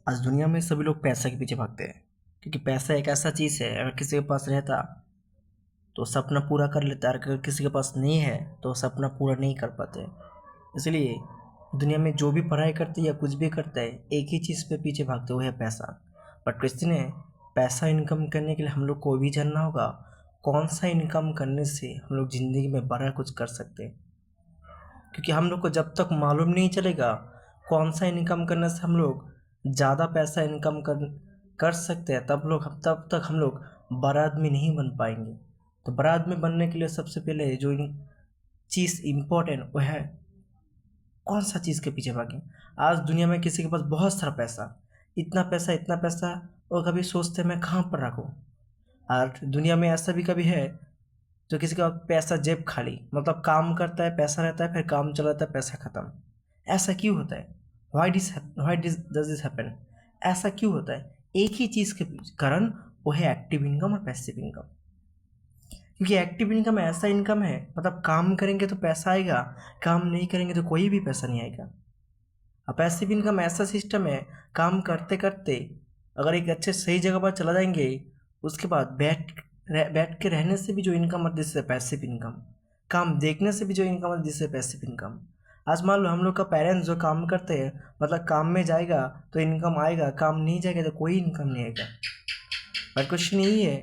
आज दुनिया में सभी लोग पैसे के पीछे भागते हैं क्योंकि पैसा एक ऐसा चीज़ है, अगर किसी के पास रहता तो सपना पूरा कर लेता, और अगर किसी के पास नहीं है तो सपना पूरा नहीं कर पाते। इसलिए दुनिया में जो भी पढ़ाई करते हैं या कुछ भी करता है, एक ही चीज़ पे पीछे भागते, वो है पैसा। बट क्वेश्चन है, पैसा इनकम करने के लिए हम लोग को भी जानना होगा कौन सा इनकम करने से हम लोग ज़िंदगी में बड़ा कुछ कर सकते हैं। क्योंकि हम लोग को जब तक मालूम नहीं चलेगा कौन सा इनकम करने से हम लोग ज़्यादा पैसा इनकम कर सकते हैं, तब तक हम लोग बड़ा आदमी नहीं बन पाएंगे। तो बड़ा आदमी बनने के लिए सबसे पहले जो चीज़ इम्पोर्टेंट वो है कौन सा चीज़ के पीछे भागें। आज दुनिया में किसी के पास बहुत सारा पैसा, इतना पैसा, और कभी सोचते मैं कहाँ पर रखूँ। और दुनिया में ऐसा भी कभी है जो किसी का पैसा जेब खाली, मतलब काम करता है पैसा रहता है, फिर काम चलाता है पैसा खत्म। ऐसा क्यों होता है? Why does this happen? ऐसा क्यों होता है? एक ही चीज़ के कारण, वो है एक्टिव इनकम और पैसिव इनकम। क्योंकि एक्टिव इनकम ऐसा इनकम है, मतलब काम करेंगे तो पैसा आएगा, काम नहीं करेंगे तो कोई भी पैसा नहीं आएगा। अब पैसिव इनकम ऐसा सिस्टम है, काम करते करते अगर एक अच्छे सही जगह पर चला जाएंगे, उसके बाद बैठ के रहने से भी जो इनकम आती है जिससे पैसिव इनकम, काम देखने से भी जो इनकम आती है जिससे पैसिव इनकम। आज मान लो हम लोग का पेरेंट्स जो काम करते हैं, मतलब काम में जाएगा तो इनकम आएगा, काम नहीं जाएगा तो कोई इनकम नहीं आएगा। बट क्वेश्चन यही है,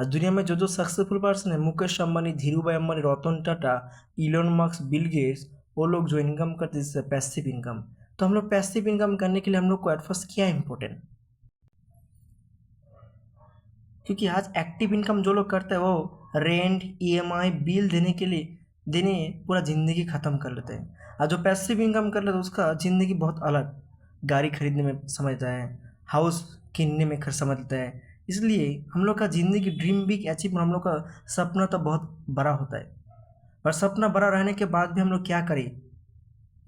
आज दुनिया में जो सक्सेसफुल पर्सन है, Mukesh Ambani, Dhiru Bhai Ambani, Ratan Tata, Elon Musk, Bill Gates, वो लोग जो इनकम करते हैं जिससे पैसिव इनकम। तो हम लोग पैसिव इनकम करने के लिए हम लोग को एट फर्स्ट क्या है इम्पोर्टेंट? क्योंकि आज एक्टिव इनकम जो लोग करते हैं वो रेंट, ईएमआई, बिल देने पूरा ज़िंदगी ख़त्म कर लेते हैं। और जो पैसिव इनकम कर लेते हैं उसका ज़िंदगी बहुत अलग, गाड़ी खरीदने में समझता है, हाउस किनने में खर्च समझता है। इसलिए हम लोग का ज़िंदगी ड्रीम बिग अचीव, हम लोग का सपना तो बहुत बड़ा होता है। पर सपना बड़ा रहने के बाद भी हम लोग क्या करें?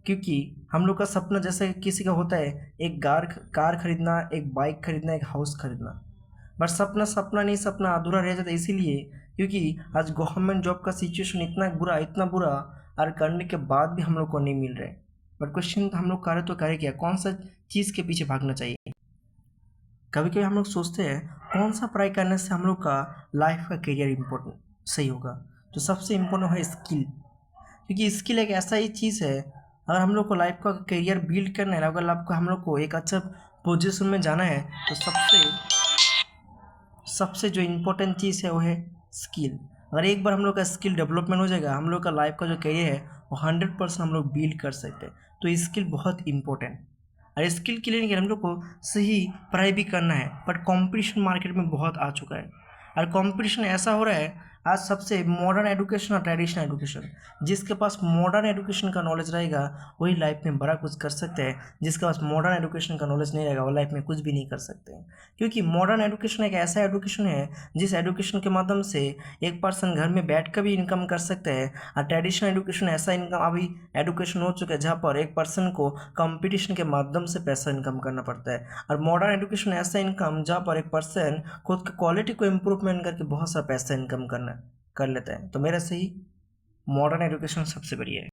क्योंकि हम लोग का सपना जैसे किसी का होता है, एक कार खरीदना, एक बाइक खरीदना, एक हाउस खरीदना। बट सपना सपना नहीं, सपना अधूरा रह जाता है। इसीलिए क्योंकि आज गवर्नमेंट जॉब का सिचुएशन इतना बुरा, और करने के बाद भी हम लोग को नहीं मिल रहा है। बट क्वेश्चन हम लोग करे तो करे क्या, कौन सा चीज़ के पीछे भागना चाहिए? कभी कभी हम लोग सोचते हैं कौन सा पढ़ाई करने से हम लोग का लाइफ का करियर इम्पोर्टेंट सही होगा। तो सबसे इम्पोर्टेंट है स्किल। क्योंकि स्किल एक ऐसा ही चीज़ है, अगर हम लोग को लाइफ का करियर बिल्ड करना है, अगर आपको हम लोग को एक अच्छा पोजीशन में जाना है, तो सबसे जो इम्पोर्टेंट चीज़ है वो है स्किल। अगर एक बार हम लोग का स्किल डेवलपमेंट हो जाएगा, हम लोग का लाइफ का जो करियर है वो 100% हम लोग बिल्ड कर सकते हैं। तो स्किल बहुत इंपॉर्टेंट। और स्किल के लिए हम लोग को सही पढ़ाई भी करना है। बट कंपटीशन मार्केट में बहुत आ चुका है, और कंपटीशन ऐसा हो रहा है आज सबसे मॉडर्न एजुकेशन और ट्रेडिशनल एजुकेशन। जिसके पास मॉडर्न एजुकेशन का नॉलेज रहेगा वही लाइफ में बड़ा कुछ कर सकते हैं, जिसके पास मॉडर्न एजुकेशन का नॉलेज नहीं रहेगा वो लाइफ में कुछ भी नहीं कर सकते हैं। क्योंकि मॉडर्न एजुकेशन एक ऐसा एजुकेशन है जिस एजुकेशन के माध्यम से एक पर्सन घर में बैठ कर भी इनकम कर सकते हैं। और ट्रेडिशनल एजुकेशन ऐसा इनकम अभी एजुकेशन हो चुका है जहाँ पर एक पर्सन को कंपटीशन के माध्यम से पैसा इनकम करना पड़ता है। और मॉडर्न एजुकेशन ऐसा इनकम जहाँ पर एक पर्सन खुद की क्वालिटी को इम्प्रूवमेंट करके बहुत सारा पैसा इनकम कर लेता है। तो मेरा सही मॉडर्न एजुकेशन सबसे बढ़िया है।